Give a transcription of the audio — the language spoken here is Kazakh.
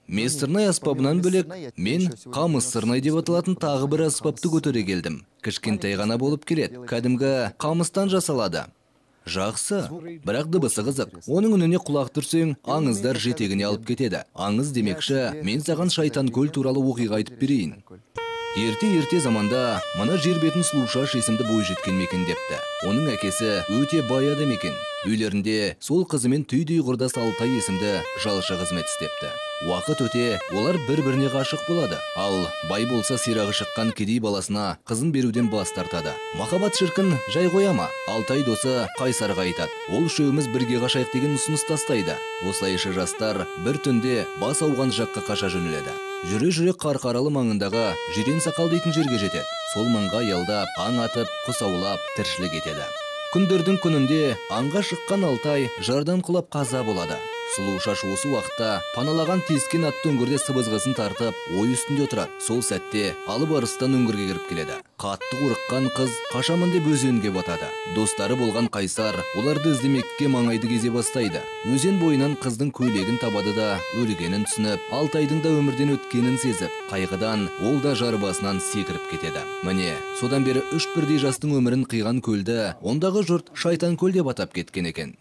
Мессірнай аспабынан бөлек, мен қамыс сырнай деп аталатын тағы бір аспапты көтере келдім. Кішкентай ғана болып келеді. Кәдімгі қамыстан жасалады. Жақсы, бірақ дыбысы қызық. Оның үніне құлақ түрсең, аңыздар жетегіне алып кетеді. Аңыз демекші, мен саған Шайтан көл туралы оқиға айтып берейін. Ерте заманда мына жер бетін Сұлушаш есімді бой жеткен мекен депті. Оның әкесі өте бай адам екен. Үйлерінде сол қызымен түйдей құрдас Алтай есімді жалшы қызмет істепті. Уақыт өте, олар бір-біріне ғашық болады. Ал бай болса сирағы шыққан кедей баласына қызын беруден бас тартады. Махаббат шіркін жай қояма. Алтай досы Қайсарға айтады. Ол үшеуміз бірге қашайық деген ұсыныс тастайды. Осылайша жастар бір түнде бас ауған жаққа қаша жөнеледі. Жүре Қарқаралы маңындағы Жирен Сақал дейтін жерге жетеді. Сол маңға аялдап, аң атып, құс аулап тіршілік етеді. Күндердің күнінде аңға шыққан Алтай жардан құлап қаза болады. Сұлушаш осы уақытта паналаған тескен атты үңгірде сыбызғысын тартып, ой үстінде отырады. Сол сәтте алып арыстан үңгірге кіріп келеді. Қатты қорыққан қыз қашамын деп өзенге батады. Достары болған Қайсар оларды іздемекке маңайды кезе бастайды. Өзен бойынан қыздың көйлегін табады да өлгенін түсініп, Алтайдың да өмірден өткенін сезіп, қайғыдан ол да жар басынан секіріп кетеді. Міне, содан бері үш бірдей жастың өмірін қиған көлді ондағы жұрт Шайтан көл деп атап кеткен екен.